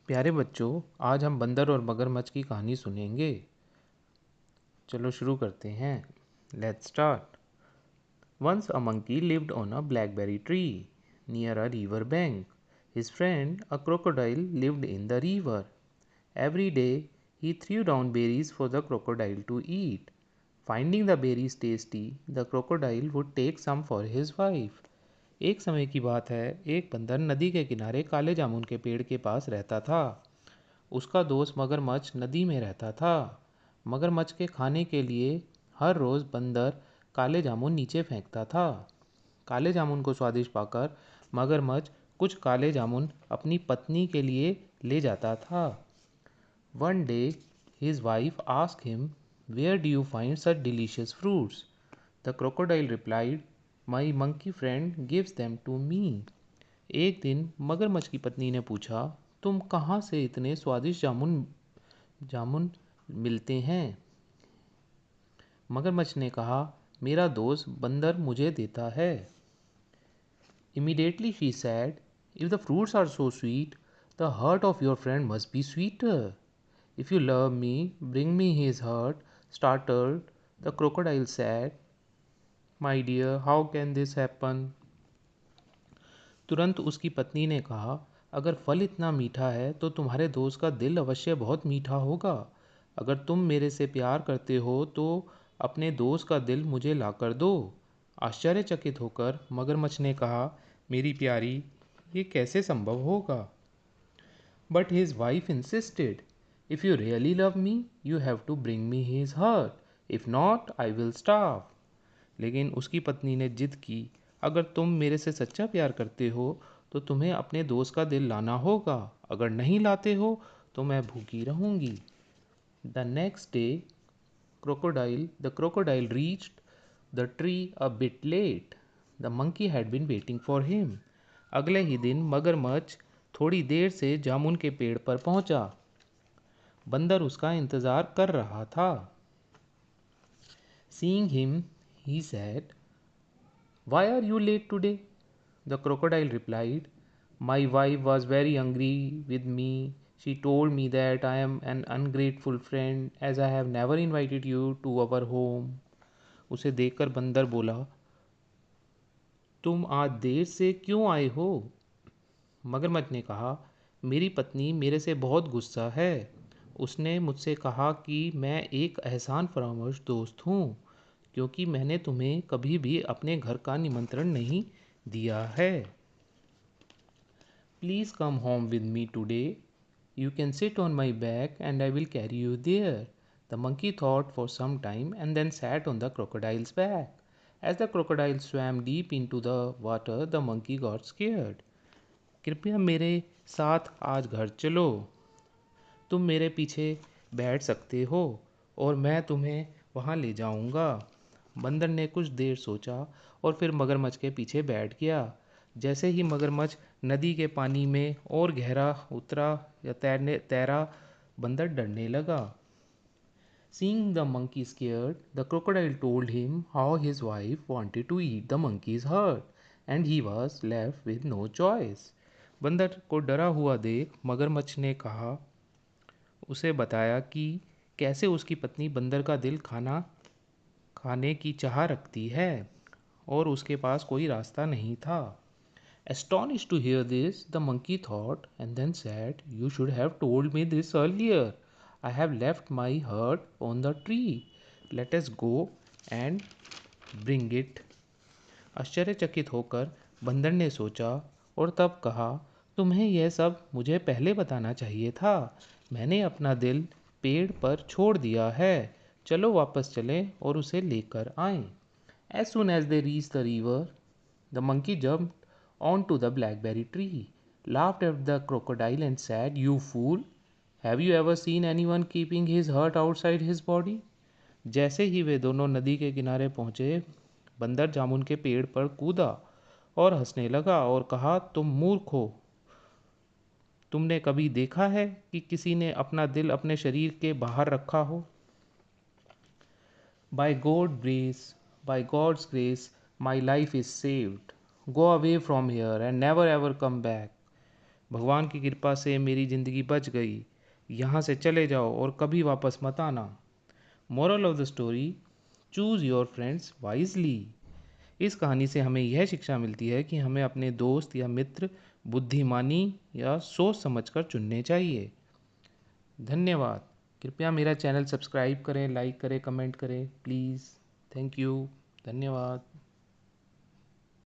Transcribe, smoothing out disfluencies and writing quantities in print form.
प्यारे बच्चों, आज हम बंदर और मगरमच्छ की कहानी सुनेंगे। चलो शुरू करते हैं। Let's start. Once a monkey lived on a blackberry tree near a river bank. His friend, a crocodile, lived in the river. Every day, he threw down berries for the crocodile to eat. Finding the berries tasty, the crocodile would take some for his wife. एक समय की बात है, एक बंदर नदी के किनारे काले जामुन के पेड़ के पास रहता था। उसका दोस्त मगरमच्छ नदी में रहता था। मगरमच्छ के खाने के लिए हर रोज़ बंदर काले जामुन नीचे फेंकता था। काले जामुन को स्वादिष्ट पाकर मगरमच्छ कुछ काले जामुन अपनी पत्नी के लिए ले जाता था। One day his wife asked him, "Where do you find such delicious fruits?" The crocodile replied, "My monkey friend gives them to me." एक दिन मगरमच्छ की पत्नी ने पूछा, तुम कहाँ से इतने स्वादिष्ट जामुन जामुन मिलते हैं? मगरमच्छ ने कहा, मेरा दोस्त बंदर मुझे देता है। Immediately she said, "If the fruits are so sweet, the heart of your friend must be sweeter. If you love me, bring me his heart." Startled, the crocodile said, "My dear, how can this happen?" तुरंत उसकी पत्नी ने कहा, अगर फल इतना मीठा है तो तुम्हारे दोस्त का दिल अवश्य बहुत मीठा होगा। अगर तुम मेरे से प्यार करते हो तो अपने दोस्त का दिल मुझे ला कर दो। आश्चर्यचकित होकर मगरमच्छ ने कहा, मेरी प्यारी, ये कैसे संभव होगा? But his wife insisted, if you really love me you have to bring me his heart, if not I will starve. लेकिन उसकी पत्नी ने जिद की, अगर तुम मेरे से सच्चा प्यार करते हो तो तुम्हें अपने दोस्त का दिल लाना होगा, अगर नहीं लाते हो तो मैं भूखी रहूंगी। The next day the crocodile reached the tree a bit late. The monkey had been waiting for him. अगले ही दिन मगरमच्छ थोड़ी देर से जामुन के पेड़ पर पहुंचा। बंदर उसका इंतजार कर रहा था। Seeing him, he said, "Why are you late today?" The crocodile replied, "My wife was very angry with me. She told me that I am an ungrateful friend as I have never invited you to our home." उसे देखकर बंदर बोला, तुम आज देर से क्यों आए हो? मगरमच्छ ने कहा, मेरी पत्नी मेरे से बहुत गुस्सा है। उसने मुझसे कहा कि मैं एक एहसान फरामोश दोस्त हूँ, क्योंकि मैंने तुम्हें कभी भी अपने घर का निमंत्रण नहीं दिया है। Please come home with me today. You can sit on my back and I will carry you there. The monkey thought for some time and then sat on the crocodile's back. As the crocodile swam deep into the water, the monkey got scared. कृपया मेरे साथ आज घर चलो। तुम मेरे पीछे बैठ सकते हो और मैं तुम्हें वहाँ ले जाऊँगा। बंदर ने कुछ देर सोचा और फिर मगरमच्छ के पीछे बैठ गया। जैसे ही मगरमच्छ नदी के पानी में और गहरा उतरा या तैरा, बंदर डरने लगा। Seeing the monkey scared, the crocodile told him how his wife wanted to eat the monkey's heart, and he was left with no choice. बंदर को डरा हुआ देख मगरमच्छ ने कहा, उसे बताया कि कैसे उसकी पत्नी बंदर का दिल खाने की चाह रखती है और उसके पास कोई रास्ता नहीं था। Astonished to hear this, the monkey thought and then said, "You should have told me this earlier. I have left my hurt on the tree. Let us go and bring it." आश्चर्यचकित होकर बंदर ने सोचा और तब कहा, तुम्हें यह सब मुझे पहले बताना चाहिए था। मैंने अपना दिल पेड़ पर छोड़ दिया है। चलो वापस चलें और उसे लेकर आएं। As soon as they reached the river, the monkey jumped onto the blackberry tree, laughed at the crocodile and said, "You fool! Have you ever seen anyone keeping his heart outside his body?" जैसे ही वे दोनों नदी के किनारे पहुंचे, बंदर जामुन के पेड़ पर कूदा और हंसने लगा और कहा, तुम मूर्ख हो। तुमने कभी देखा है कि किसी ने अपना दिल अपने शरीर के बाहर रखा हो? By God grace, by God's grace, my life is saved. Go away from here and never ever come back. भगवान की कृपा से मेरी ज़िंदगी बच गई। यहाँ से चले जाओ और कभी वापस मत आना। Moral of the story, choose your friends wisely. इस कहानी से हमें यह शिक्षा मिलती है कि हमें अपने दोस्त या मित्र बुद्धिमानी या सोच समझकर चुनने चाहिए। धन्यवाद। कृपया मेरा चैनल सब्सक्राइब करें, लाइक करें, कमेंट करें प्लीज़। Thank you. धन्यवाद।